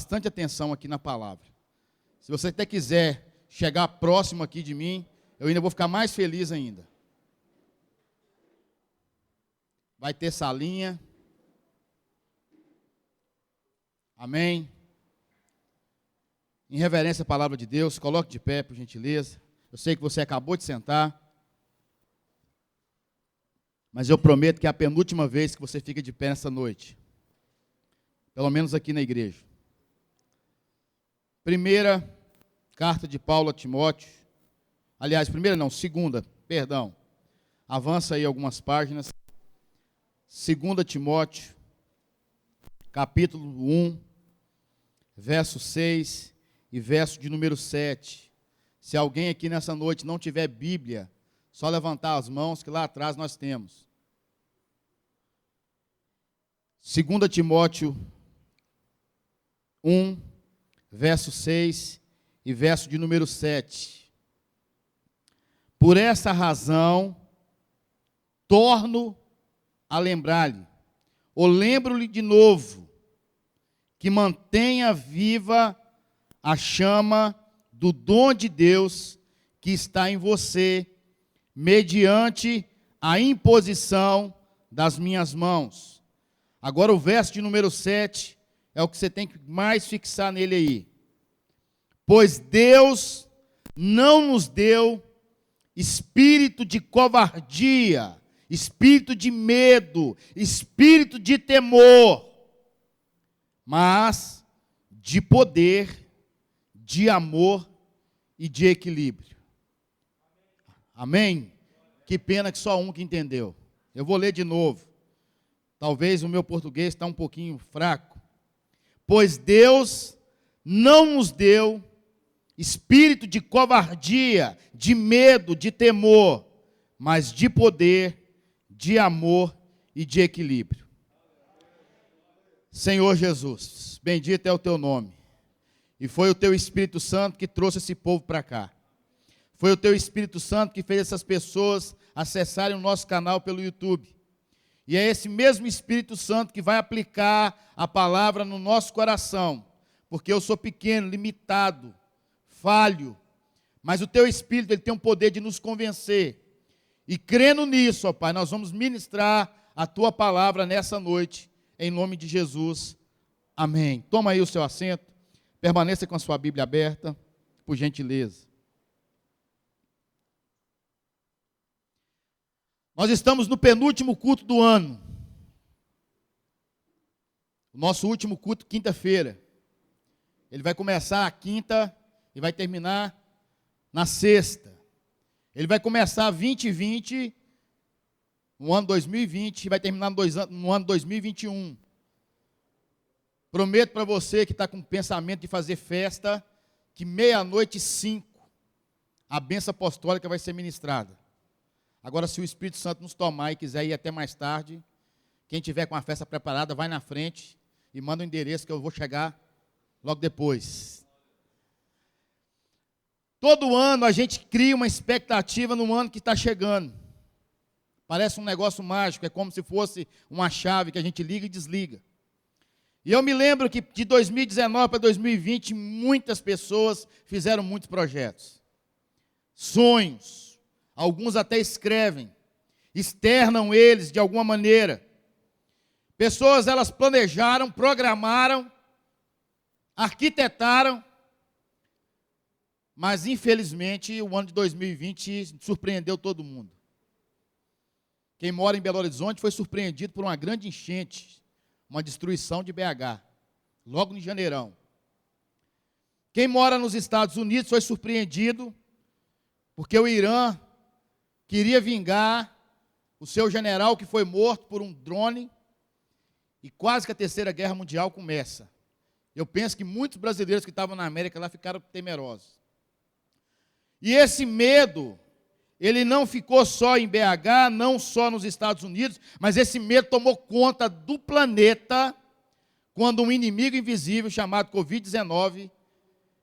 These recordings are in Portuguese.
bastante atenção aqui na palavra. Se você até quiser chegar próximo aqui de mim, eu ainda vou ficar mais feliz ainda. Vai ter salinha. Amém? Em reverência à palavra de Deus, coloque de pé, por gentileza. Eu sei que você acabou de sentar. Mas eu prometo que é a penúltima vez que você fica de pé nessa noite. Pelo menos aqui na igreja. Primeira carta de Paulo a Timóteo. Aliás, segunda, perdão. Avança aí algumas páginas. 2 Timóteo, capítulo 1, verso 6 e verso de número 7. Se alguém aqui nessa noite não tiver Bíblia, só levantar as mãos que lá atrás nós temos. 2 Timóteo 1, verso 6 e verso de número 7. Por essa razão, torno a lembrar-lhe, ou lembro-lhe de novo, que mantenha viva a chama do dom de Deus que está em você, mediante a imposição das minhas mãos. Agora o verso de número 7 é o que você tem que mais fixar nele aí. Pois Deus não nos deu espírito de covardia, espírito de medo, espírito de temor, mas de poder, de amor e de equilíbrio. Amém? Que pena que só um que entendeu. Eu vou ler de novo. Talvez o meu português está um pouquinho fraco. Pois Deus não nos deu espírito de covardia, de medo, de temor, mas de poder, de amor e de equilíbrio. Senhor Jesus, bendito é o teu nome. E foi o teu Espírito Santo que trouxe esse povo para cá. Foi o teu Espírito Santo que fez essas pessoas acessarem o nosso canal pelo YouTube. E é esse mesmo Espírito Santo que vai aplicar a palavra no nosso coração. Porque eu sou pequeno, limitado, falho. Mas o teu Espírito, ele tem o poder de nos convencer. E crendo nisso, ó Pai, nós vamos ministrar a tua palavra nessa noite, em nome de Jesus. Amém. Toma aí o seu assento, permaneça com a sua Bíblia aberta, por gentileza. Nós estamos no penúltimo culto do ano. O nosso último culto, quinta-feira. Ele vai começar a quinta e vai terminar na sexta. Ele vai começar 2020, no ano 2020, e vai terminar no ano 2021. Prometo para você que está com o pensamento de fazer festa, que 00:05, a bênção apostólica vai ser ministrada. Agora, se o Espírito Santo nos tomar e quiser ir até mais tarde, quem tiver com a festa preparada, vai na frente e manda o endereço que eu vou chegar logo depois. Todo ano a gente cria uma expectativa no ano que está chegando. Parece um negócio mágico, é como se fosse uma chave que a gente liga e desliga. E eu me lembro que de 2019 para 2020, muitas pessoas fizeram muitos projetos. Sonhos. Alguns até escrevem, externam eles de alguma maneira. Pessoas, elas planejaram, programaram, arquitetaram, mas infelizmente o ano de 2020 surpreendeu todo mundo. Quem mora em Belo Horizonte foi surpreendido por uma grande enchente, uma destruição de BH, logo em janeirão. Quem mora nos Estados Unidos foi surpreendido porque o Irã queria vingar o seu general que foi morto por um drone, e quase que a Terceira Guerra Mundial começa. Eu penso que muitos brasileiros que estavam na América lá ficaram temerosos. E esse medo, ele não ficou só em BH, não só nos Estados Unidos, mas esse medo tomou conta do planeta, quando um inimigo invisível chamado Covid-19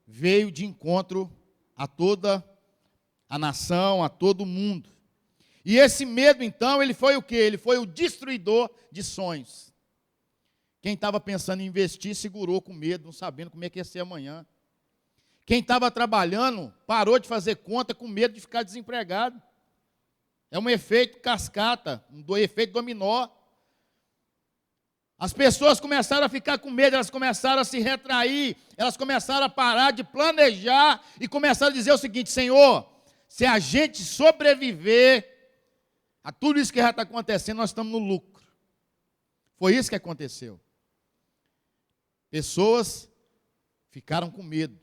veio de encontro a toda a nação, a todo o mundo. E esse medo, então, ele foi o quê? Ele foi o destruidor de sonhos. Quem estava pensando em investir, segurou com medo, não sabendo como é que ia ser amanhã. Quem estava trabalhando, parou de fazer conta com medo de ficar desempregado. É um efeito cascata, um efeito dominó. As pessoas começaram a ficar com medo, elas começaram a se retrair, elas começaram a parar de planejar e começaram a dizer o seguinte: Senhor, se a gente sobreviver a tudo isso que já está acontecendo, nós estamos no lucro. Foi isso que aconteceu. Pessoas ficaram com medo.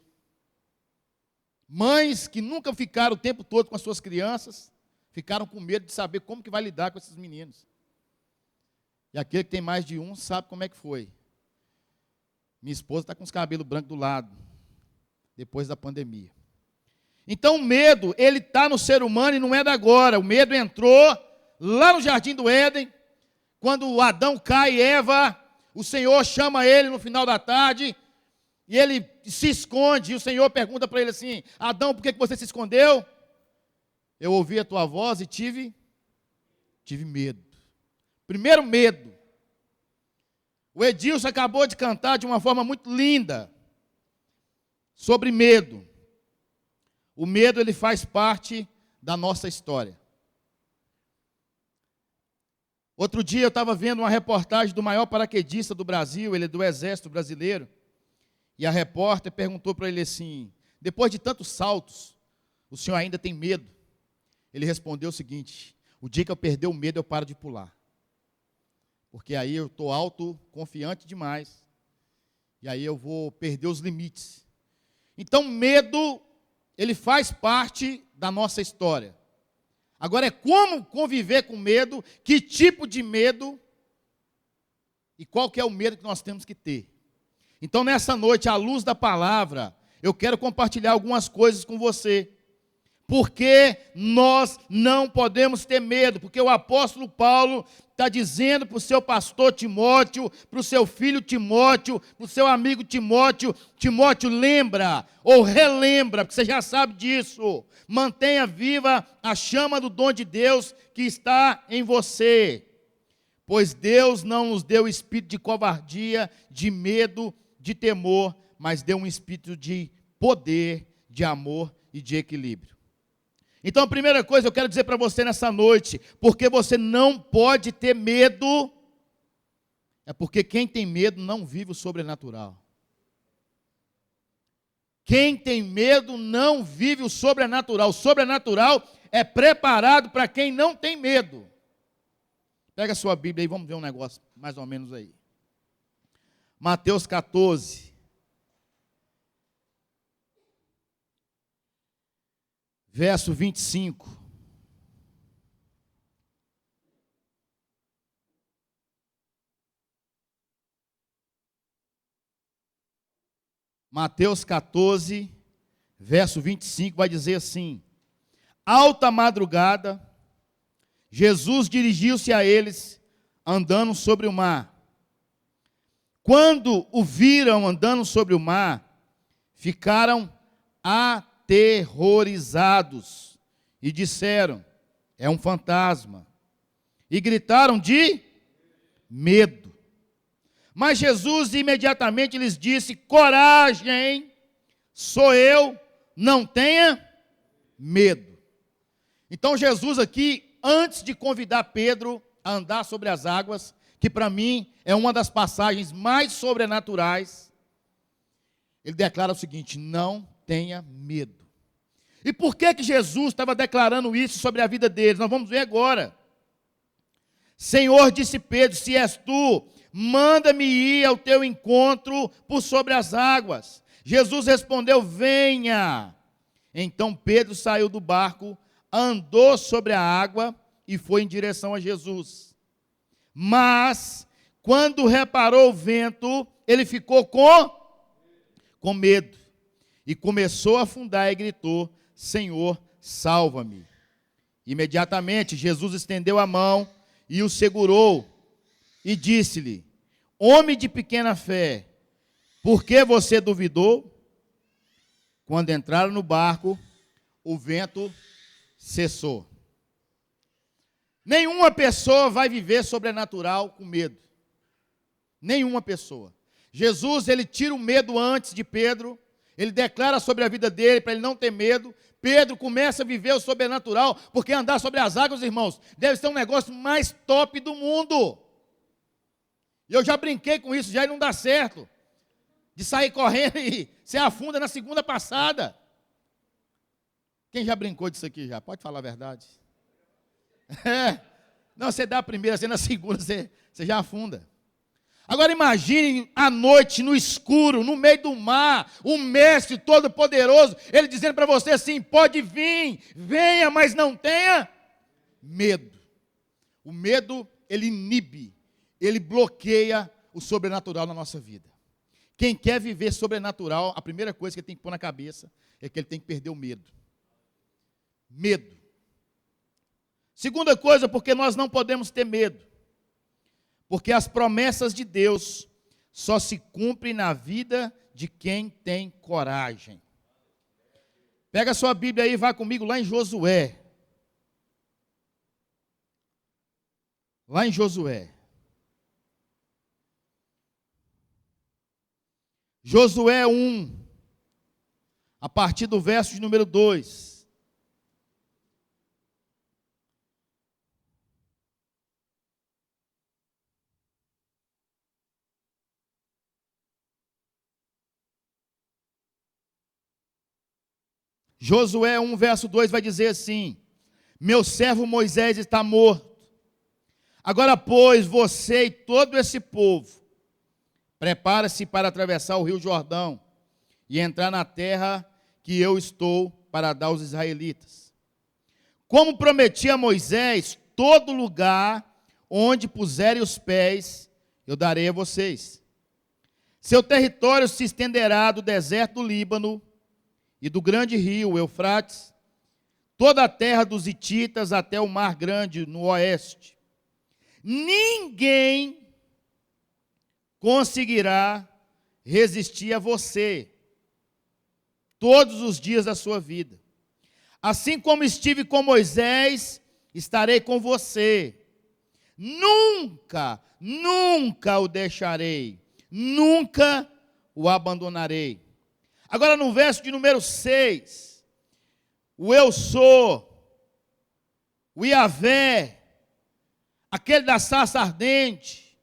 Mães que nunca ficaram o tempo todo com as suas crianças, ficaram com medo de saber como que vai lidar com esses meninos. E aquele que tem mais de um sabe como é que foi. Minha esposa está com os cabelos brancos do lado, depois da pandemia. Então o medo, ele está no ser humano e não é da agora. O medo entrou lá no Jardim do Éden, quando Adão cai e Eva, o Senhor chama ele no final da tarde, e ele se esconde, e o Senhor pergunta para ele assim: Adão, por que você se escondeu? Eu ouvi a tua voz e tive medo. Primeiro medo. O Edilson acabou de cantar de uma forma muito linda sobre medo. O medo, ele faz parte da nossa história. Outro dia eu estava vendo uma reportagem do maior paraquedista do Brasil, ele é do Exército Brasileiro, e a repórter perguntou para ele assim: depois de tantos saltos, o senhor ainda tem medo? Ele respondeu o seguinte: o dia que eu perder o medo, eu paro de pular. Porque aí eu estou autoconfiante demais, e aí eu vou perder os limites. Então, medo, ele faz parte da nossa história. Agora é como conviver com medo, que tipo de medo, e qual que é o medo que nós temos que ter. Então, nessa noite, à luz da palavra, eu quero compartilhar algumas coisas com você. Porque nós não podemos ter medo, porque o apóstolo Paulo está dizendo para o seu pastor Timóteo, para o seu filho Timóteo, para o seu amigo Timóteo: Timóteo, lembra ou relembra, porque você já sabe disso, mantenha viva a chama do dom de Deus que está em você, pois Deus não nos deu espírito de covardia, de medo, de temor, mas deu um espírito de poder, de amor e de equilíbrio. Então, a primeira coisa eu quero dizer para você nessa noite: porque você não pode ter medo, é porque quem tem medo não vive o sobrenatural. Quem tem medo não vive o sobrenatural. O sobrenatural é preparado para quem não tem medo. Pega a sua Bíblia aí, vamos ver um negócio mais ou menos aí. Mateus 14. Verso 25. Mateus 14, verso 25, vai dizer assim: alta madrugada, Jesus dirigiu-se a eles, andando sobre o mar. Quando o viram andando sobre o mar, ficaram aterrorizados e disseram: é um fantasma. E gritaram de medo. Mas Jesus imediatamente lhes disse: coragem, sou eu, não tenha medo. Então Jesus aqui, antes de convidar Pedro a andar sobre as águas, que para mim é uma das passagens mais sobrenaturais, ele declara o seguinte: não tenha medo. E por que Jesus estava declarando isso sobre a vida deles? Nós vamos ver agora. Senhor, disse Pedro, se és tu, manda-me ir ao teu encontro por sobre as águas. Jesus respondeu: venha. Então Pedro saiu do barco, andou sobre a água e foi em direção a Jesus. Mas, quando reparou o vento, ele ficou com medo. E começou a afundar e gritou: Senhor, salva-me. Imediatamente Jesus estendeu a mão e o segurou e disse-lhe: homem de pequena fé, por que você duvidou? Quando entraram no barco, o vento cessou. Nenhuma pessoa vai viver sobrenatural com medo. Nenhuma pessoa. Jesus, ele tira o medo antes de Pedro, ele declara sobre a vida dele, para ele não ter medo. Pedro começa a viver o sobrenatural, porque andar sobre as águas, irmãos, deve ser um negócio mais top do mundo. E eu já brinquei com isso, já não dá certo. De sair correndo e você afunda na segunda passada. Quem já brincou disso aqui já? Pode falar a verdade. Não, você dá a primeira, você na segunda, você já afunda. Agora imagine à noite, no escuro, no meio do mar, o mestre todo-poderoso, ele dizendo para você assim: pode vir, venha, mas não tenha medo. O medo, ele inibe, ele bloqueia o sobrenatural na nossa vida. Quem quer viver sobrenatural, a primeira coisa que ele tem que pôr na cabeça é que ele tem que perder o medo. Medo. Segunda coisa, porque nós não podemos ter medo. Porque as promessas de Deus só se cumprem na vida de quem tem coragem. Pega a sua Bíblia aí e vá comigo lá em Josué. Lá em Josué. Josué 1, a partir do verso de número 2. Josué 1, verso 2 vai dizer assim: meu servo Moisés está morto. Agora, pois, você e todo esse povo, prepara-se para atravessar o rio Jordão e entrar na terra que eu estou para dar aos israelitas. Como prometi a Moisés, todo lugar onde puserem os pés, eu darei a vocês. Seu território se estenderá do deserto do Líbano e do grande rio Eufrates, toda a terra dos hititas até o mar grande no oeste. Ninguém conseguirá resistir a você todos os dias da sua vida. Assim como estive com Moisés, estarei com você. Nunca, nunca o deixarei, nunca o abandonarei. Agora no verso de número 6, o eu sou, o Iavé, aquele da sarça ardente,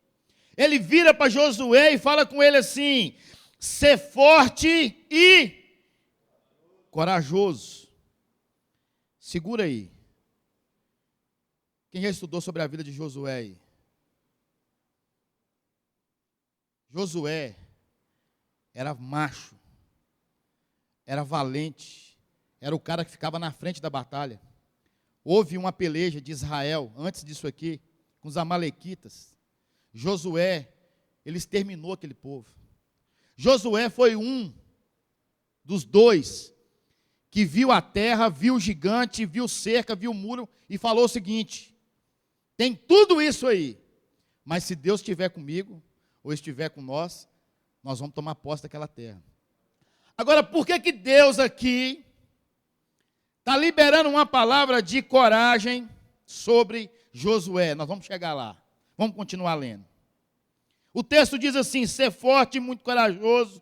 ele vira para Josué e fala com ele assim: ser forte e corajoso. Segura aí. Quem já estudou sobre a vida de Josué aí? Josué era macho, era valente, era o cara que ficava na frente da batalha. Houve uma peleja de Israel, antes disso aqui, com os amalequitas. Josué, ele exterminou aquele povo. Josué foi um dos dois que viu a terra, viu o gigante, viu cerca, viu o muro e falou o seguinte: tem tudo isso aí, mas se Deus estiver comigo, ou estiver com nós vamos tomar posse daquela terra. Agora, por que Deus aqui está liberando uma palavra de coragem sobre Josué? Nós vamos chegar lá, vamos continuar lendo. O texto diz assim: ser forte e muito corajoso,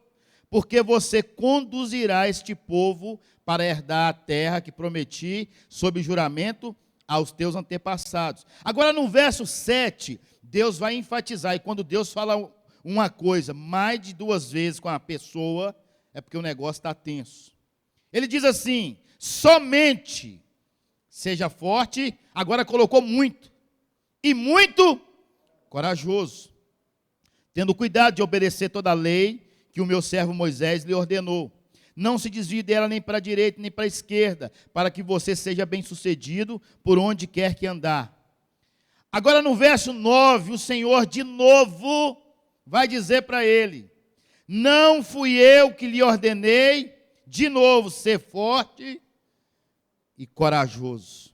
porque você conduzirá este povo para herdar a terra que prometi sob juramento aos teus antepassados. Agora no verso 7, Deus vai enfatizar, e quando Deus fala uma coisa mais de 2 vezes com a pessoa, é porque o negócio está tenso. Ele diz assim: somente seja forte, agora colocou muito, e muito corajoso, tendo cuidado de obedecer toda a lei que o meu servo Moisés lhe ordenou. Não se desvie dela nem para a direita nem para a esquerda, para que você seja bem-sucedido por onde quer que andar. Agora no verso 9, o Senhor de novo vai dizer para ele: não fui eu que lhe ordenei, de novo, ser forte e corajoso.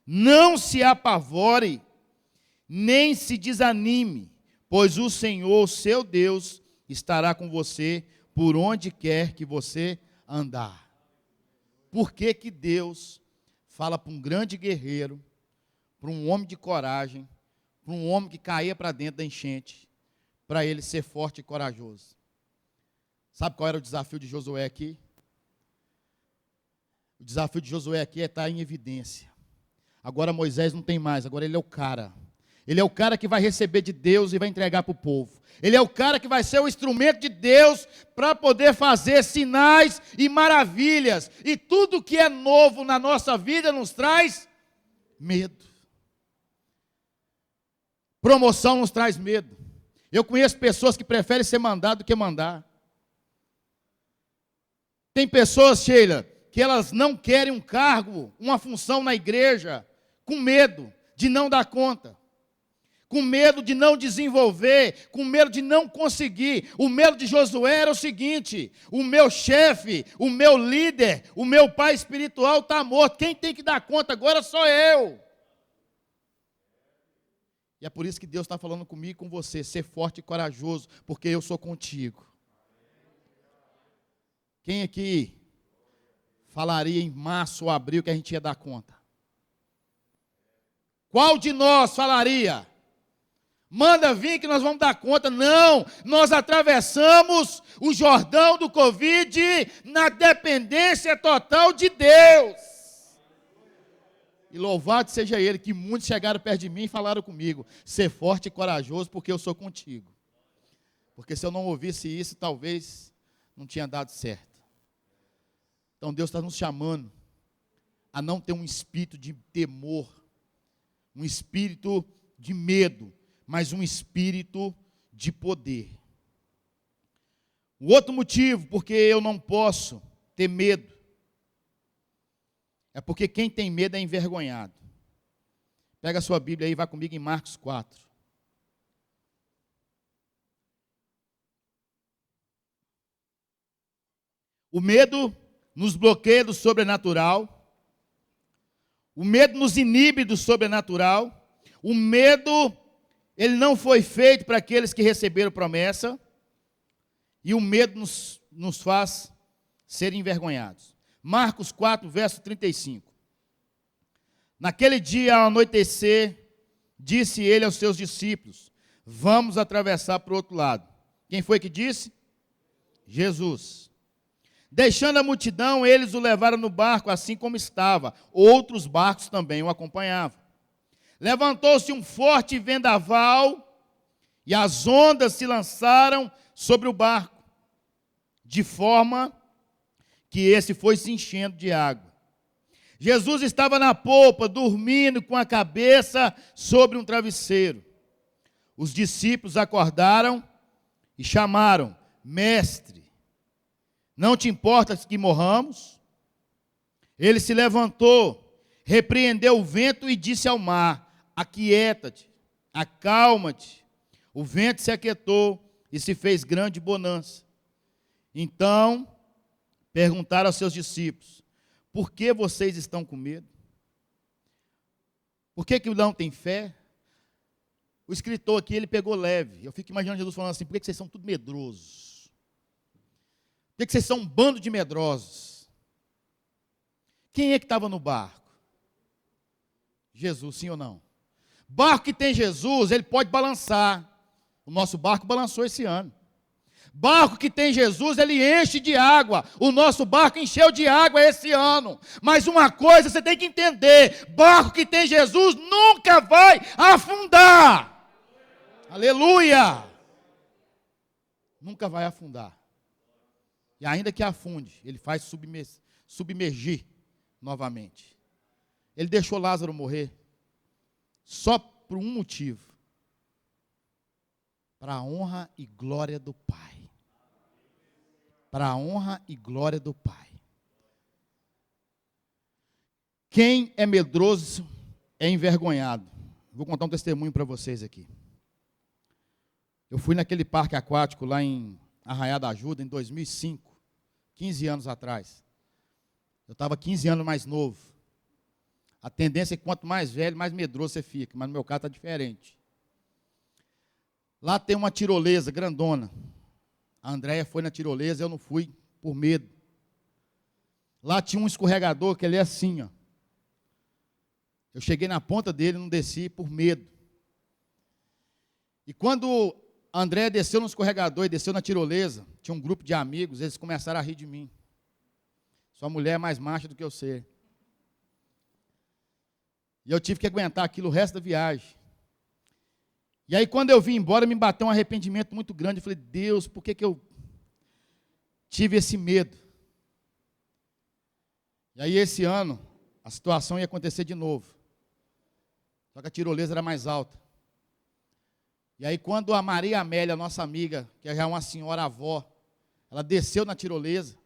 Não se apavore, nem se desanime, pois o Senhor, seu Deus, estará com você por onde quer que você andar. Por que que Deus fala para um grande guerreiro, para um homem de coragem, para um homem que caía para dentro da enchente, para ele ser forte e corajoso. Sabe qual era o desafio de Josué aqui? O desafio de Josué aqui é estar em evidência. Agora Moisés não tem mais, agora ele é o cara. Ele é o cara que vai receber de Deus e vai entregar para o povo. Ele é o cara que vai ser o instrumento de Deus para poder fazer sinais e maravilhas. E tudo que é novo na nossa vida nos traz medo. Promoção nos traz medo. Eu conheço pessoas que preferem ser mandado do que mandar. Tem pessoas, Sheila, que elas não querem um cargo, uma função na igreja, com medo de não dar conta, com medo de não desenvolver, com medo de não conseguir. O medo de Josué era o seguinte: o meu chefe, o meu líder, o meu pai espiritual está morto, quem tem que dar conta agora sou eu. E é por isso que Deus está falando comigo e com você: ser forte e corajoso, porque eu sou contigo. Quem aqui falaria em março ou abril que a gente ia dar conta? Qual de nós falaria: manda vir que nós vamos dar conta? Não, nós atravessamos o Jordão do Covid na dependência total de Deus. E louvado seja Ele, que muitos chegaram perto de mim e falaram comigo: ser forte e corajoso, porque eu sou contigo. Porque se eu não ouvisse isso, talvez não tinha dado certo. Então Deus está nos chamando a não ter um espírito de temor, um espírito de medo, mas um espírito de poder. O outro motivo porque eu não posso ter medo é porque quem tem medo é envergonhado. Pega a sua Bíblia aí e vai comigo em Marcos 4. O medo nos bloqueia do sobrenatural. O medo nos inibe do sobrenatural. O medo, ele não foi feito para aqueles que receberam promessa. E o medo nos faz ser envergonhados. Marcos 4, verso 35. Naquele dia, ao anoitecer, disse ele aos seus discípulos: vamos atravessar para o outro lado. Quem foi que disse? Jesus. Deixando a multidão, eles o levaram no barco, assim como estava. Outros barcos também o acompanhavam. Levantou-se um forte vendaval, e as ondas se lançaram sobre o barco, de forma que esse foi se enchendo de água. Jesus estava na polpa, dormindo com a cabeça sobre um travesseiro. Os discípulos acordaram e chamaram: mestre, não te importa que morramos? Ele se levantou, repreendeu o vento e disse ao mar: aquieta-te, acalma-te. O vento se aquietou e se fez grande bonança. Então perguntaram aos seus discípulos: por que vocês estão com medo? Por que não tem fé? O escritor aqui, ele pegou leve. Eu fico imaginando Jesus falando assim: por que vocês são tudo medrosos? Por que vocês são um bando de medrosos? Quem é que estava no barco? Jesus, sim ou não? Barco que tem Jesus, ele pode balançar. O nosso barco balançou esse ano. Barco que tem Jesus, ele enche de água. O nosso barco encheu de água esse ano. Mas uma coisa você tem que entender: barco que tem Jesus nunca vai afundar. Aleluia! Nunca vai afundar. E ainda que afunde, ele faz submergir novamente. Ele deixou Lázaro morrer só por um motivo: para a honra e glória do Pai. Para a honra e glória do Pai. Quem é medroso é envergonhado. Vou contar um testemunho para vocês aqui. Eu fui naquele parque aquático lá em Arraial da Ajuda em 2005, 15 anos atrás. Eu estava 15 anos mais novo. A tendência é que quanto mais velho, mais medroso você fica, mas no meu caso está diferente. Lá tem uma tirolesa grandona. A Andréia foi na tirolesa, eu não fui por medo. Lá tinha um escorregador que ele é assim, ó. Eu cheguei na ponta dele e não desci por medo. E quando A Andréia desceu no escorregador e desceu na tirolesa. Tinha um grupo de amigos, eles começaram a rir de mim. Sua mulher é mais macha do que eu sei. E eu tive que aguentar aquilo o resto da viagem. E aí, quando eu vim embora, me bateu um arrependimento muito grande. Eu falei, Deus, por que eu tive esse medo? E aí, esse ano, a situação ia acontecer de novo. Só que a tirolesa era mais alta. E aí, quando a Maria Amélia, nossa amiga, que já é uma senhora avó, ela desceu na tirolesa,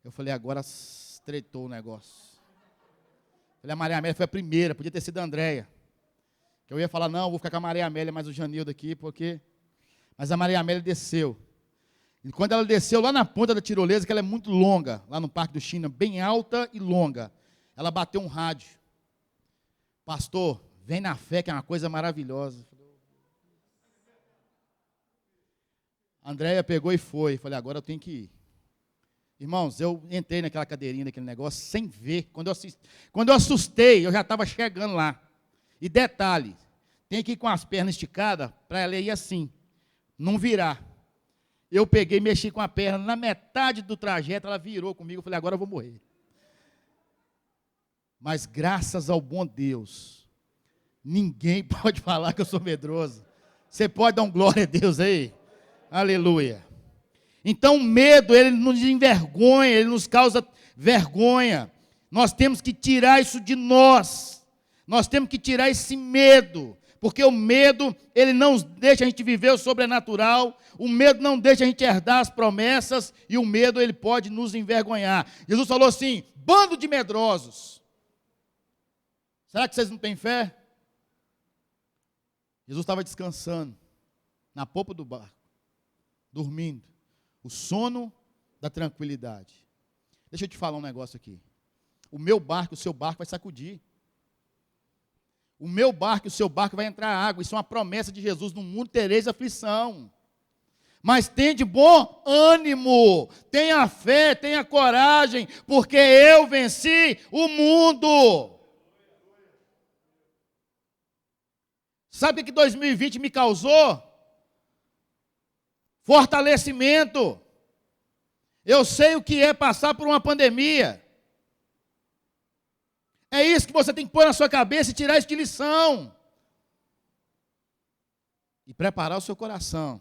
eu falei, agora estreitou o negócio. Falei, a Maria Amélia foi a primeira, podia ter sido a Andréia. Que eu ia falar, não, vou ficar com a Maria Amélia, mais o Janildo aqui, porque... Mas a Maria Amélia desceu. E quando ela desceu lá na ponta da tirolesa, que ela é muito longa, lá no Parque do China, bem alta e longa, ela bateu um rádio. Pastor, vem na fé, que é uma coisa maravilhosa. A Andréia pegou e foi. Falei, agora eu tenho que ir. Irmãos, eu entrei naquela cadeirinha, naquele negócio, sem ver. Quando eu assustei, eu já estava chegando lá. E detalhe, tem que ir com as pernas esticadas para ela ir assim, não virar. Eu peguei, mexi com a perna, na metade do trajeto, ela virou comigo, eu falei, agora eu vou morrer. Mas graças ao bom Deus, ninguém pode falar que eu sou medroso. Você pode dar um glória a Deus aí? Aleluia. Então o medo, ele nos envergonha, ele nos causa vergonha. Nós temos que tirar isso de nós. Nós temos que tirar esse medo. Porque o medo, ele não deixa a gente viver o sobrenatural. O medo não deixa a gente herdar as promessas. E o medo, ele pode nos envergonhar. Jesus falou assim, bando de medrosos. Será que vocês não têm fé? Jesus estava descansando na popa do barco, dormindo. O sono da tranquilidade. Deixa eu te falar um negócio aqui. O meu barco, o seu barco vai sacudir. O meu barco e o seu barco vai entrar água. Isso é uma promessa de Jesus. No mundo tereis aflição. Mas tem de bom ânimo. Tenha fé, tenha coragem. Porque eu venci o mundo. Sabe o que 2020 me causou? Fortalecimento. Eu sei o que é passar por uma pandemia. É isso que você tem que pôr na sua cabeça e tirar isso de lição. E preparar o seu coração.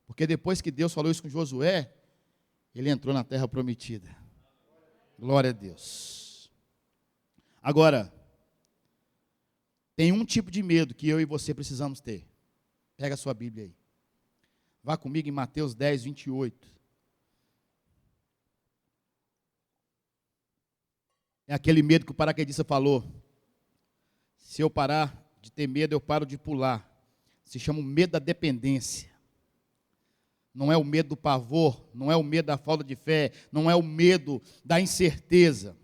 Porque depois que Deus falou isso com Josué, ele entrou na terra prometida. Glória a Deus. Agora, tem um tipo de medo que eu e você precisamos ter. Pega a sua Bíblia aí. Vá comigo em Mateus 10, 28. É aquele medo que o paraquedista falou. Se eu parar de ter medo, eu paro de pular. Se chama o medo da dependência. Não é o medo do pavor, não é o medo da falta de fé, não é o medo da incerteza.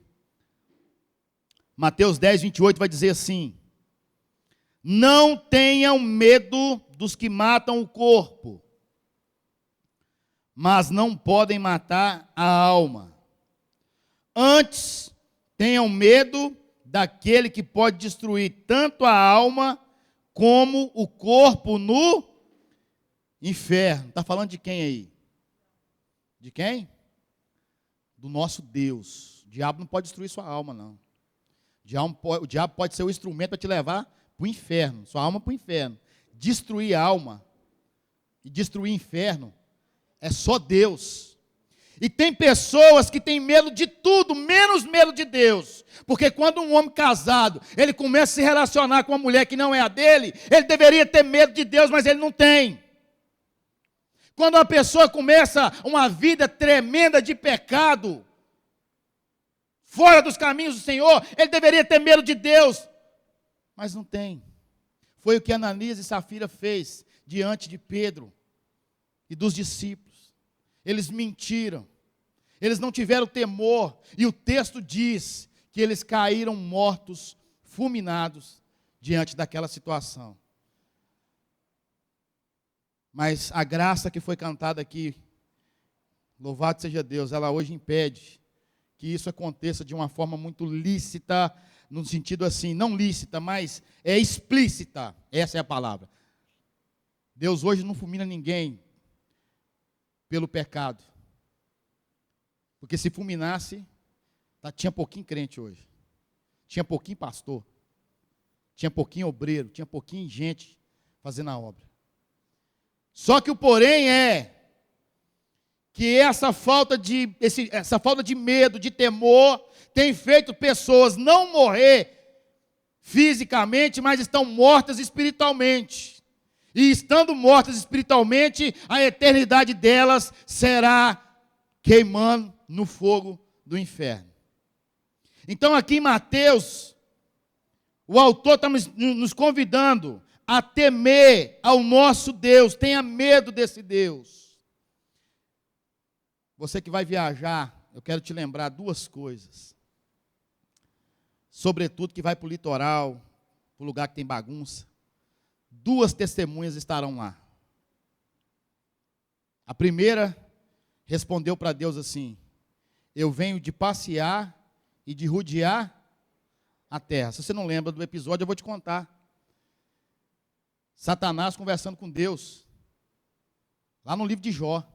Mateus 10, 28 vai dizer assim: não tenham medo dos que matam o corpo, mas não podem matar a alma. Antes, tenham medo daquele que pode destruir tanto a alma como o corpo no inferno. Está falando de quem aí? De quem? Do nosso Deus. O diabo não pode destruir sua alma, não. O diabo pode ser o instrumento para te levar para o inferno, sua alma para o inferno. Destruir a alma e destruir o inferno é só Deus. E tem pessoas que têm medo de tudo, menos medo de Deus. Porque quando um homem casado, ele começa a se relacionar com uma mulher que não é a dele, ele deveria ter medo de Deus, mas ele não tem. Quando uma pessoa começa uma vida tremenda de pecado, fora dos caminhos do Senhor, ele deveria ter medo de Deus, mas não tem. Foi o que Ananias e Safira fez diante de Pedro e dos discípulos. Eles mentiram, eles não tiveram temor, e o texto diz que eles caíram mortos, fulminados, diante daquela situação. Mas a graça que foi cantada aqui, louvado seja Deus, ela hoje impede que isso aconteça de uma forma muito lícita, no sentido assim, não lícita, mas é explícita, essa é a palavra. Deus hoje não fulmina ninguém pelo pecado. Porque se fulminasse, tinha pouquinho crente hoje. Tinha pouquinho pastor. Tinha pouquinho obreiro. Tinha pouquinho gente fazendo a obra. Só que o porém é que essa falta de medo, de temor, tem feito pessoas não morrer fisicamente, mas estão mortas espiritualmente. E estando mortas espiritualmente, a eternidade delas será queimando no fogo do inferno. Então aqui em Mateus, o autor está nos convidando a temer ao nosso Deus. Tenha medo desse Deus. Você que vai viajar, eu quero te lembrar duas coisas. Sobretudo que vai para o litoral, para o lugar que tem bagunça. Duas testemunhas estarão lá. A primeira respondeu para Deus assim: eu venho de passear e de rodear a terra. Se você não lembra do episódio, eu vou te contar. Satanás conversando com Deus, lá no livro de Jó.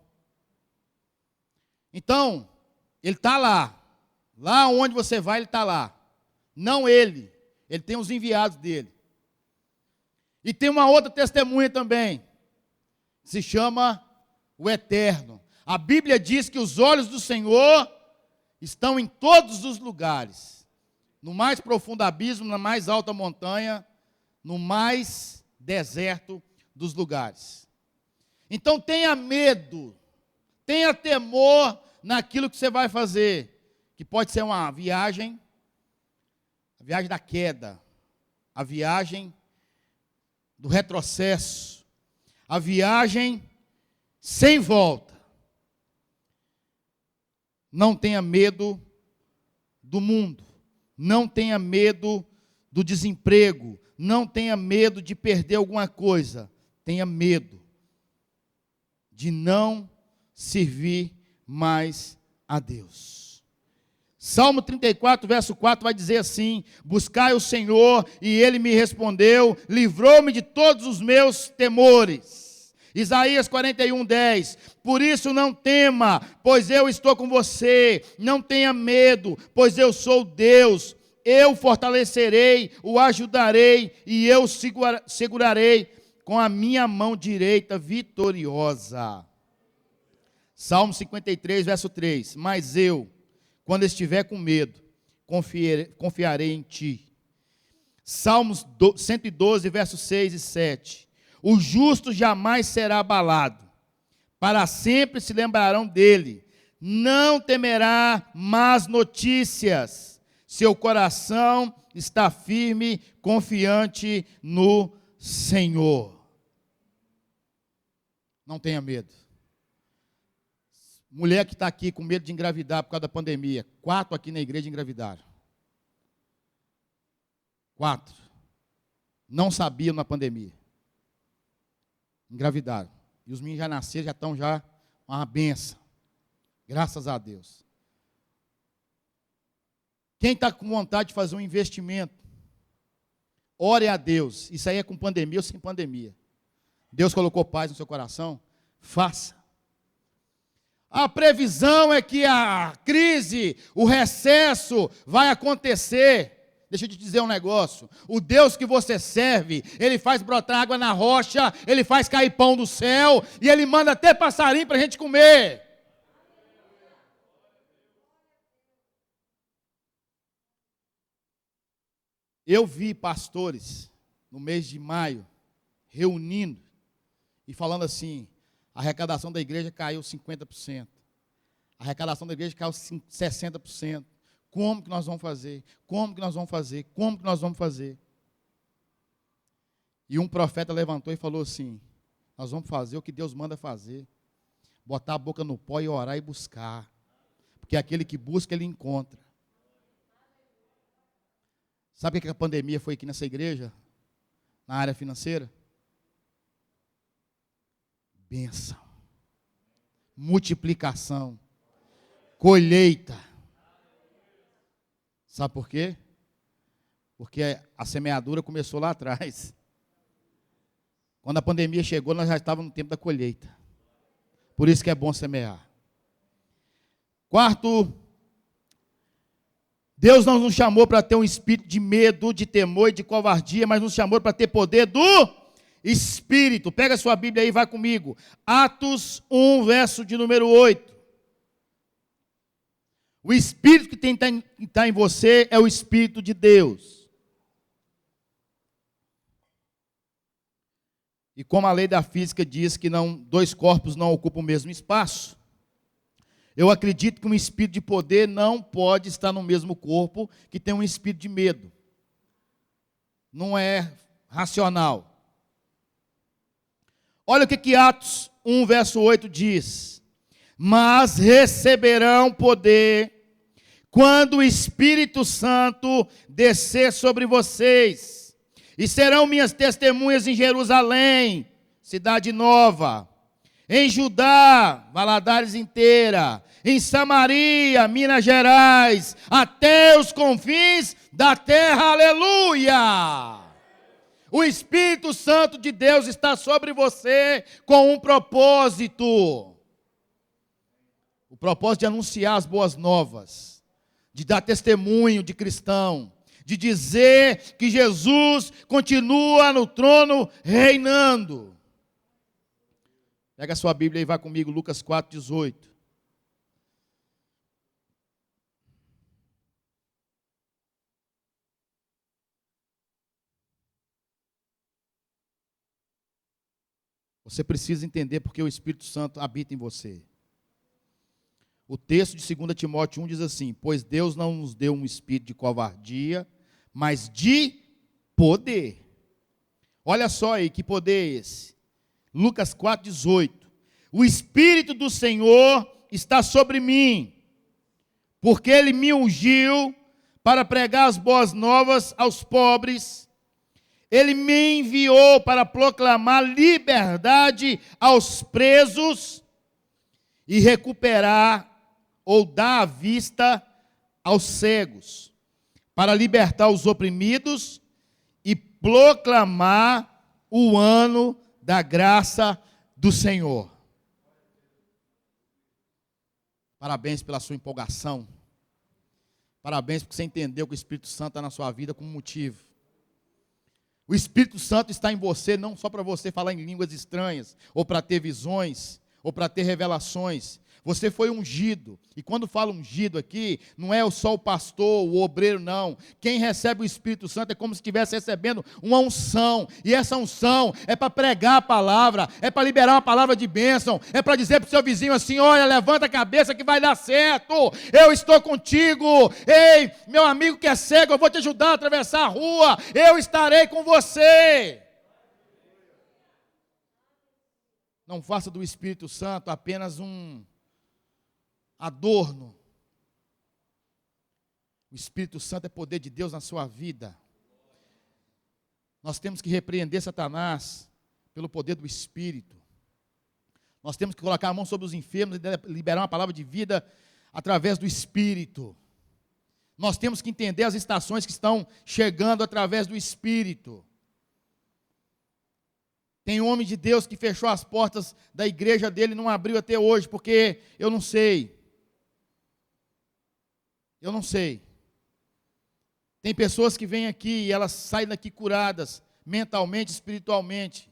Então, ele está lá. Lá onde você vai, ele está lá. Não ele. Ele tem os enviados dele. E tem uma outra testemunha também. Se chama o Eterno. A Bíblia diz que os olhos do Senhor estão em todos os lugares. No mais profundo abismo, na mais alta montanha, no mais deserto dos lugares. Então tenha medo, tenha temor naquilo que você vai fazer, que pode ser uma viagem, a viagem da queda, a viagem do retrocesso, a viagem sem volta. Não tenha medo do mundo, não tenha medo do desemprego, não tenha medo de perder alguma coisa, tenha medo de não servir mais a Deus. Salmo 34, verso 4 vai dizer assim: buscai o Senhor e Ele me respondeu, livrou-me de todos os meus temores. Isaías 41, 10, por isso não tema, pois eu estou com você, não tenha medo, pois eu sou Deus, eu fortalecerei, o ajudarei e eu segurarei com a minha mão direita vitoriosa. Salmo 53, verso 3, mas eu, quando estiver com medo, confiarei em ti. Salmos 112, versos 6 e 7. O justo jamais será abalado, para sempre se lembrarão dele. Não temerá más notícias. Seu coração está firme, confiante no Senhor. Não tenha medo. Mulher que está aqui com medo de engravidar por causa da pandemia. 4 aqui na igreja engravidaram. 4. Não sabiam na pandemia. Engravidaram. E os meninos já nasceram, já estão uma benção. Graças a Deus. Quem está com vontade de fazer um investimento, ore a Deus. Isso aí é com pandemia ou sem pandemia. Deus colocou paz no seu coração, faça. A previsão é que a crise, o recesso vai acontecer. Deixa eu te dizer um negócio. O Deus que você serve, Ele faz brotar água na rocha, Ele faz cair pão do céu, e Ele manda até passarinho para a gente comer. Eu vi pastores, no mês de maio, reunindo e falando assim: a arrecadação da igreja caiu 50%. A arrecadação da igreja caiu 60%. Como que nós vamos fazer? Como que nós vamos fazer? Como que nós vamos fazer? E um profeta levantou e falou assim: nós vamos fazer o que Deus manda fazer. Botar a boca no pó e orar e buscar. Porque aquele que busca, ele encontra. Sabe o que a pandemia foi aqui nessa igreja? Na área financeira? Bênção, multiplicação, colheita. Sabe por quê? Porque a semeadura começou lá atrás. Quando a pandemia chegou, nós já estávamos no tempo da colheita. Por isso que é bom semear. Quarto, Deus não nos chamou para ter um espírito de medo, de temor e de covardia, mas nos chamou para ter poder do Espírito. Pega a sua Bíblia aí e vai comigo. Atos 1, verso de número 8. O Espírito que está em você é o Espírito de Deus. E como a lei da física diz que dois corpos não ocupam o mesmo espaço, eu acredito que um espírito de poder não pode estar no mesmo corpo que tem um espírito de medo. Não é racional. Olha o que Atos 1, verso 8 diz. Mas receberão poder quando o Espírito Santo descer sobre vocês. E serão minhas testemunhas em Jerusalém, cidade nova, em Judá, Valadares inteira, em Samaria, Minas Gerais, até os confins da terra, aleluia! O Espírito Santo de Deus está sobre você com um propósito. O propósito de anunciar as boas novas, de dar testemunho de cristão, de dizer que Jesus continua no trono reinando. Pega a sua Bíblia e vai comigo, Lucas 4:18. Você precisa entender porque o Espírito Santo habita em você. O texto de 2 Timóteo 1 diz assim: pois Deus não nos deu um espírito de covardia, mas de poder. Olha só aí, que poder é esse? Lucas 4:18. O Espírito do Senhor está sobre mim, porque Ele me ungiu para pregar as boas novas aos pobres. Ele me enviou para proclamar liberdade aos presos e recuperar ou dar a vista aos cegos, para libertar os oprimidos e proclamar o ano da graça do Senhor. Parabéns pela sua empolgação. Parabéns porque você entendeu que o Espírito Santo está na sua vida como motivo. O Espírito Santo está em você não só para você falar em línguas estranhas, ou para ter visões, ou para ter revelações. Você foi ungido. E quando falo ungido aqui, não é só o pastor, o obreiro, não. Quem recebe o Espírito Santo é como se estivesse recebendo uma unção. E essa unção é para pregar a palavra, é para liberar uma palavra de bênção, é para dizer para o seu vizinho assim: olha, levanta a cabeça que vai dar certo. Eu estou contigo. Ei, meu amigo que é cego, eu vou te ajudar a atravessar a rua. Eu estarei com você. Não faça do Espírito Santo apenas um adorno. O Espírito Santo é poder de Deus na sua vida. Nós temos que repreender Satanás pelo poder do Espírito. Nós temos que colocar a mão sobre os enfermos e liberar uma palavra de vida através do Espírito. Nós temos que entender as estações que estão chegando através do Espírito. Tem um homem de Deus que fechou as portas da igreja dele e não abriu até hoje, porque eu não sei. Eu não sei. Tem pessoas que vêm aqui e elas saem daqui curadas, mentalmente, espiritualmente.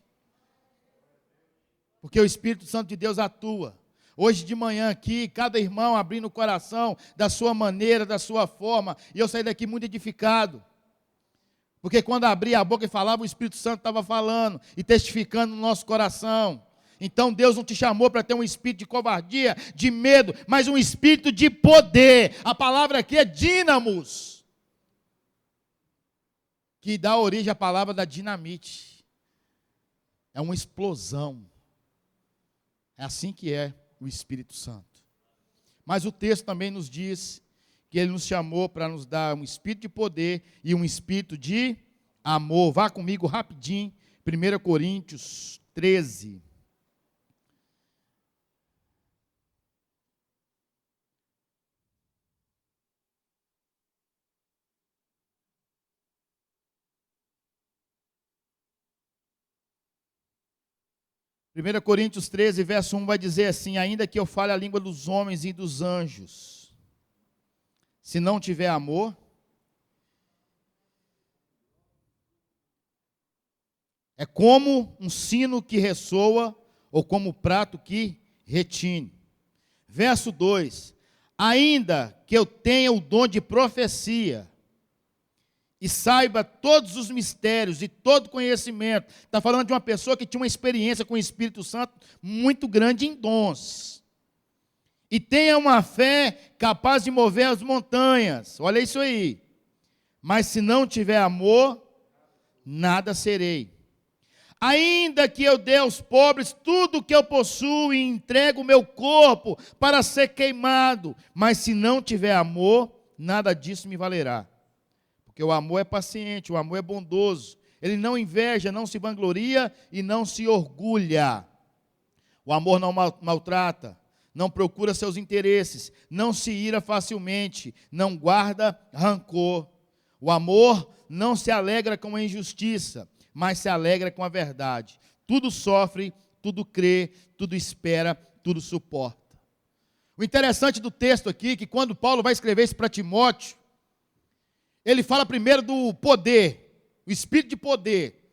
Porque o Espírito Santo de Deus atua. Hoje de manhã aqui, cada irmão abrindo o coração da sua maneira, da sua forma. E eu saí daqui muito edificado. Porque quando abria a boca e falava, o Espírito Santo estava falando e testificando no nosso coração. Então Deus não te chamou para ter um espírito de covardia, de medo, mas um espírito de poder. A palavra aqui é dínamos, que dá origem à palavra da dinamite. É uma explosão. É assim que é o Espírito Santo. Mas o texto também nos diz que Ele nos chamou para nos dar um espírito de poder e um espírito de amor. Vá comigo rapidinho, 1 Coríntios 13. 1 Coríntios 13, verso 1 vai dizer assim: ainda que eu fale a língua dos homens e dos anjos, se não tiver amor, é como um sino que ressoa, ou como um prato que retine. Verso 2: ainda que eu tenha o dom de profecia, e saiba todos os mistérios e todo conhecimento. Está falando de uma pessoa que tinha uma experiência com o Espírito Santo muito grande em dons. E tenha uma fé capaz de mover as montanhas. Olha isso aí. Mas se não tiver amor, nada serei. Ainda que eu dê aos pobres tudo o que eu possuo e entregue o meu corpo para ser queimado, mas se não tiver amor, nada disso me valerá. Porque o amor é paciente, o amor é bondoso, ele não inveja, não se vangloria e não se orgulha. O amor não maltrata, não procura seus interesses, não se ira facilmente, não guarda rancor. O amor não se alegra com a injustiça, mas se alegra com a verdade. Tudo sofre, tudo crê, tudo espera, tudo suporta. O interessante do texto aqui é que quando Paulo vai escrever isso para Timóteo, ele fala primeiro do poder, o espírito de poder.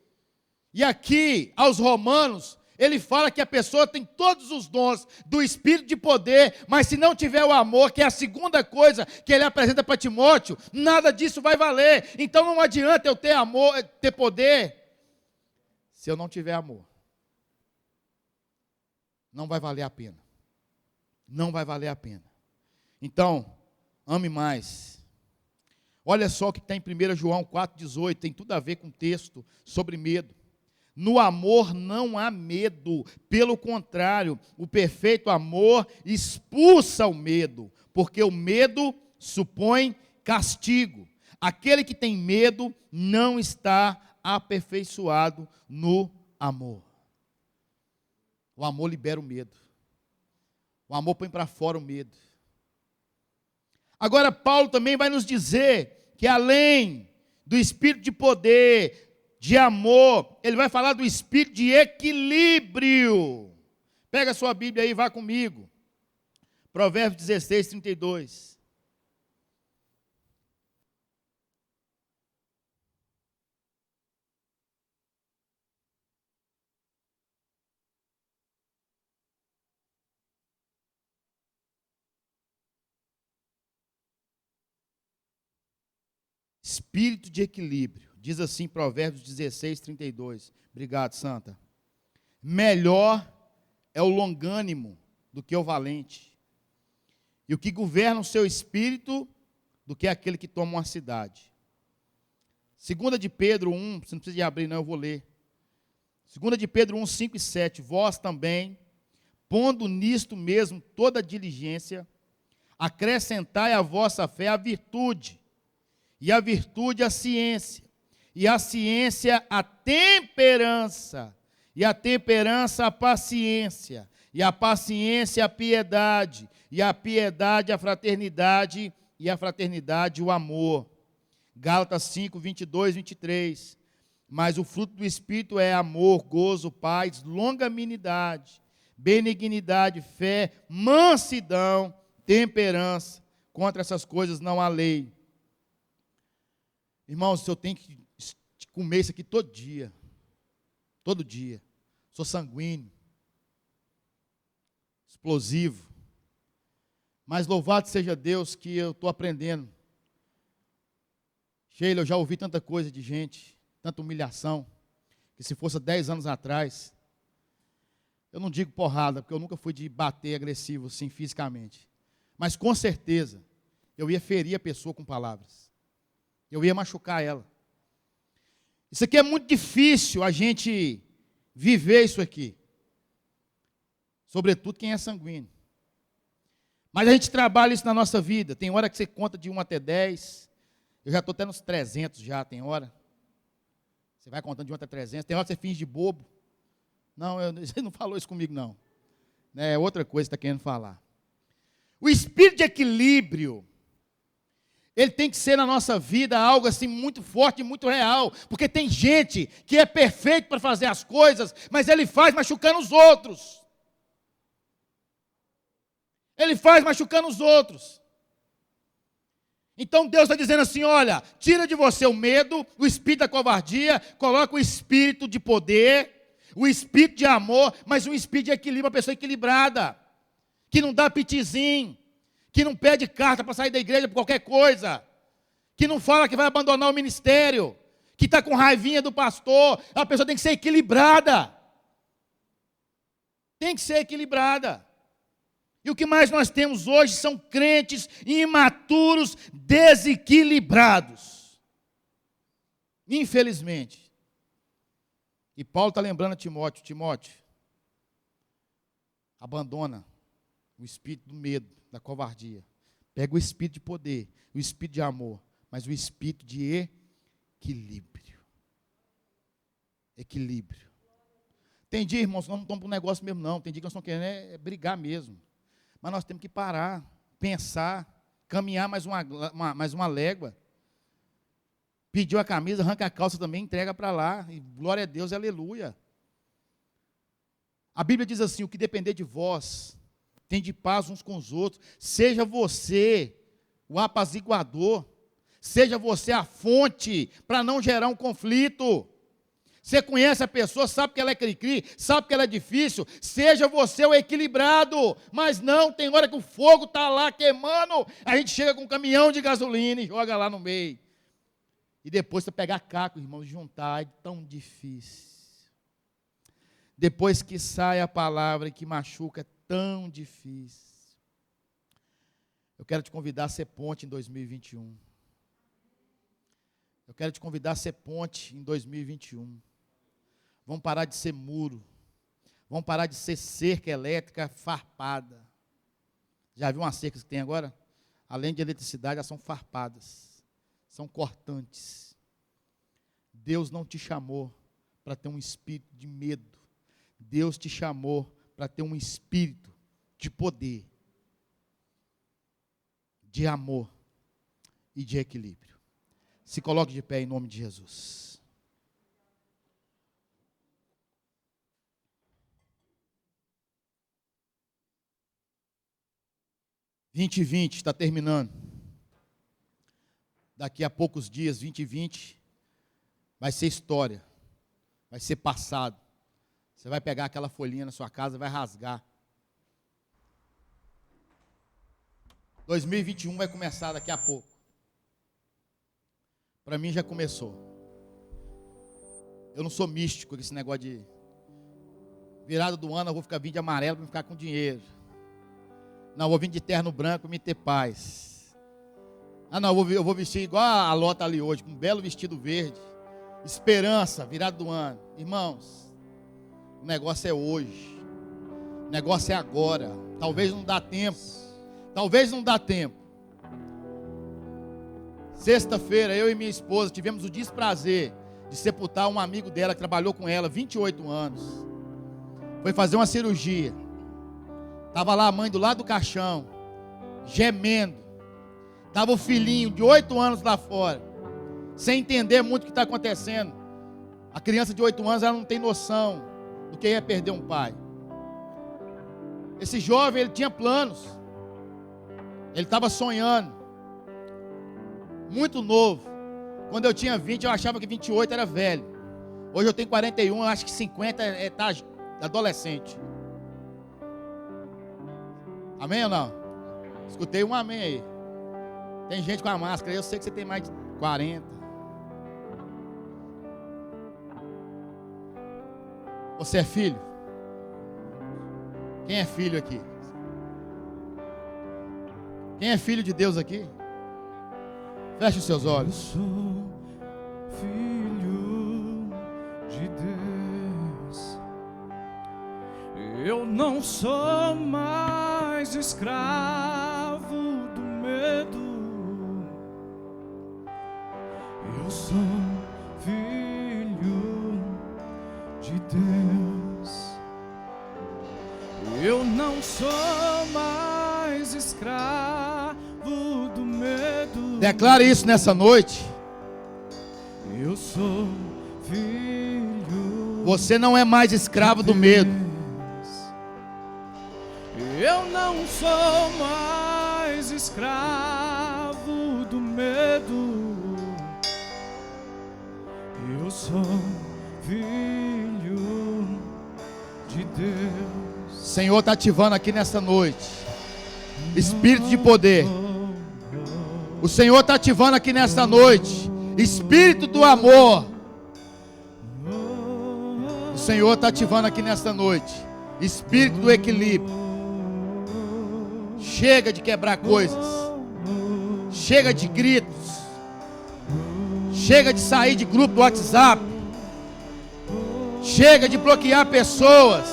E aqui, aos romanos, ele fala que a pessoa tem todos os dons do espírito de poder, mas se não tiver o amor, que é a segunda coisa que ele apresenta para Timóteo, nada disso vai valer. Então não adianta eu ter amor, ter poder, se eu não tiver amor. Não vai valer a pena. Não vai valer a pena. Então, ame mais. Olha só o que está em 1 João 4,18, tem tudo a ver com o texto sobre medo. No amor não há medo, pelo contrário, o perfeito amor expulsa o medo, porque o medo supõe castigo. Aquele que tem medo não está aperfeiçoado no amor. O amor libera o medo. O amor põe para fora o medo. Agora, Paulo também vai nos dizer que além do espírito de poder, de amor, ele vai falar do espírito de equilíbrio. Pega a sua Bíblia aí e vá comigo. Provérbios 16, 32. Espírito de equilíbrio. Diz assim Provérbios 16, 32. Obrigado, Santa. Melhor é o longânimo do que o valente, e o que governa o seu espírito do que aquele que toma uma cidade. 2 de Pedro 1, você não precisa de abrir não, eu vou ler. 2 de Pedro 1, 5 e 7. Vós também, pondo nisto mesmo toda a diligência, acrescentai à vossa fé a virtude, e a virtude a ciência, e a ciência a temperança, e a temperança a paciência, e a paciência a piedade, e a piedade a fraternidade, e a fraternidade o amor. Gálatas 5, 22, 23. Mas o fruto do Espírito é amor, gozo, paz, longanimidade, benignidade, fé, mansidão, temperança. Contra essas coisas não há lei. Irmãos, eu tenho que comer isso aqui todo dia. Todo dia. Sou sanguíneo. Explosivo. Mas louvado seja Deus que eu estou aprendendo. Sheila, eu já ouvi tanta coisa de gente, tanta humilhação, que se fosse 10 anos atrás, eu não digo porrada, porque eu nunca fui de bater agressivo assim fisicamente. Mas com certeza, eu ia ferir a pessoa com palavras. Eu ia machucar ela. Isso aqui é muito difícil a gente viver isso aqui. Sobretudo quem é sanguíneo. Mas a gente trabalha isso na nossa vida. Tem hora que você conta de 1 até 10. Eu já estou até nos 300 já, tem hora. Você vai contando de 1 até 300. Tem hora que você finge de bobo. Não, você não falou isso comigo, não. É outra coisa que você está querendo falar. O espírito de equilíbrio, Ele tem que ser na nossa vida algo assim muito forte e muito real, porque tem gente que é perfeito para fazer as coisas, mas ele faz machucando os outros. Ele faz machucando os outros. Então Deus está dizendo assim, olha, tira de você o medo, o espírito da covardia, coloca o espírito de poder, o espírito de amor, mas um espírito de equilíbrio, uma pessoa equilibrada, que não dá pitizinho, que não pede carta para sair da igreja por qualquer coisa, que não fala que vai abandonar o ministério, que está com raivinha do pastor. A pessoa tem que ser equilibrada. Tem que ser equilibrada. E o que mais nós temos hoje são crentes imaturos, desequilibrados. Infelizmente. E Paulo está lembrando a Timóteo, Timóteo, abandona o espírito do medo, da covardia. Pega o espírito de poder, o espírito de amor, mas o espírito de equilíbrio. Equilíbrio. Tem dia, irmãos, nós não estamos para um negócio mesmo, não. Tem dia que nós estamos querendo brigar mesmo. Mas nós temos que parar, pensar, caminhar mais uma légua. Pediu a camisa, arranca a calça também, entrega para lá. E glória a Deus, aleluia. A Bíblia diz assim, o que depender de vós, tem de paz uns com os outros. Seja você o apaziguador. Seja você a fonte para não gerar um conflito. Você conhece a pessoa, sabe que ela é cri-cri, sabe que ela é difícil. Seja você o equilibrado. Mas não, tem hora que o fogo está lá queimando. A gente chega com um caminhão de gasolina e joga lá no meio. E depois você pegar caco, irmão, juntar, é tão difícil. Depois que sai a palavra e que machuca, é tão difícil. Eu quero te convidar a ser ponte em 2021. Eu quero te convidar a ser ponte em 2021. Vamos parar de ser muro. Vamos parar de ser cerca elétrica farpada. Já viu umas cercas que tem agora? Além de eletricidade, elas são farpadas. São cortantes. Deus não te chamou para ter um espírito de medo. Deus te chamou para ter um espírito de poder, de amor e de equilíbrio. Se coloque de pé em nome de Jesus. (2020) está terminando. Daqui a poucos dias, 2020, vai ser história, vai ser passado. Você vai pegar aquela folhinha na sua casa e vai rasgar. 2021 vai começar daqui a pouco. Para mim já começou. Eu não sou místico com esse negócio de virada do ano, eu vou ficar vindo de amarelo para ficar com dinheiro. Não, eu vou vir de terno branco para me ter paz. Ah não, eu vou vestir igual a Lota ali hoje, com um belo vestido verde. Esperança, virada do ano. Irmãos, o negócio é hoje. O negócio é agora. Talvez não dá tempo. Talvez não dá tempo. Sexta-feira, eu e minha esposa tivemos o desprazer de sepultar um amigo dela que trabalhou com ela 28 anos. Foi fazer uma cirurgia. Estava lá a mãe do lado do caixão, gemendo. Estava o filhinho de 8 anos lá fora, sem entender muito o que está acontecendo. A criança de 8 anos, ela não tem noção do que é perder um pai. Esse jovem, ele tinha planos. Ele estava sonhando. Muito novo. Quando eu tinha 20, eu achava que 28 era velho. Hoje eu tenho 41, eu acho que 50 está adolescente. Amém ou não? Escutei um amém aí. Tem gente com a máscara, eu sei que você tem mais de 40. Você é filho? Quem é filho aqui? Quem é filho de Deus aqui? Feche os seus olhos. Eu sou filho de Deus. Eu não sou mais escravo do medo. Eu sou filho de Deus. Eu não sou mais escravo do medo. Declare isso nessa noite. Eu sou filho. Você não é mais escravo do medo. Eu não sou mais escravo do medo. Eu sou filho de Deus. O Senhor está ativando aqui nessa noite espírito de poder. O Senhor está ativando aqui nessa noite espírito do amor. O Senhor está ativando aqui nessa noite espírito do equilíbrio. Chega de quebrar coisas. Chega de gritos. Chega de sair de grupo do WhatsApp. Chega de bloquear pessoas.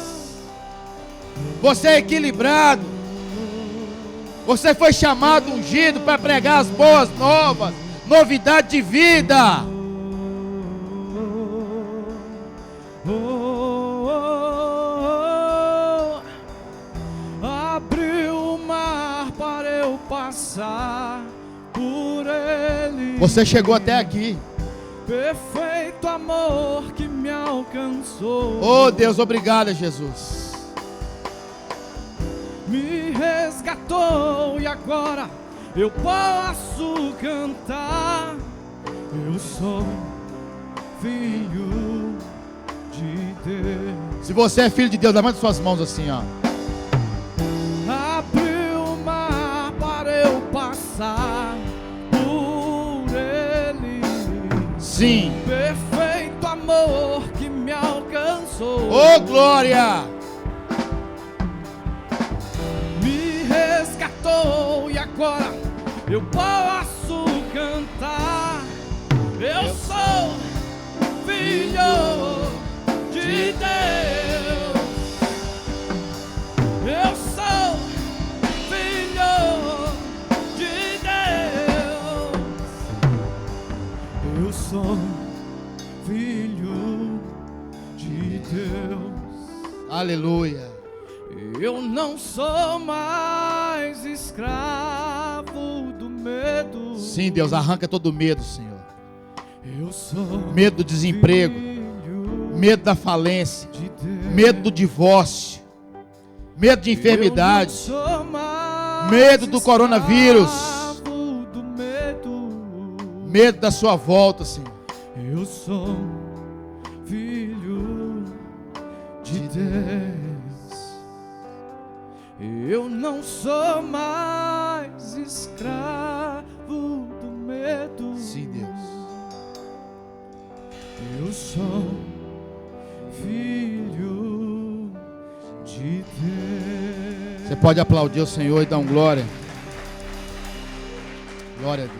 Você é equilibrado. Você foi chamado, ungido para pregar as boas novas, novidade de vida. Abriu o mar para eu passar por ele. Você chegou até aqui. Perfeito amor que me alcançou. Oh Deus, obrigado, Jesus. Me resgatou e agora eu posso cantar. Eu sou filho de Deus. Se você é filho de Deus, levante suas mãos assim, ó. Abriu o mar para eu passar por ele. Sim. Perfeito amor que me alcançou. Oh glória! Me resgatou e agora eu posso cantar. Eu sou filho de Deus. Eu sou filho de Deus. Eu sou filho de Deus. Aleluia. Eu não sou mais escravo do medo. Sim, Deus, arranca todo medo, Senhor. Eu sou Medo do desemprego, filho medo da falência, de Deus. medo do divórcio, medo de enfermidade, Eu não sou mais medo do coronavírus, escravo do medo. medo da sua volta, Senhor. Eu sou filho de Deus. Eu não sou mais escravo do medo. Sim, Deus. Eu sou filho de Deus. Você pode aplaudir o Senhor e dar glória. Glória a Deus.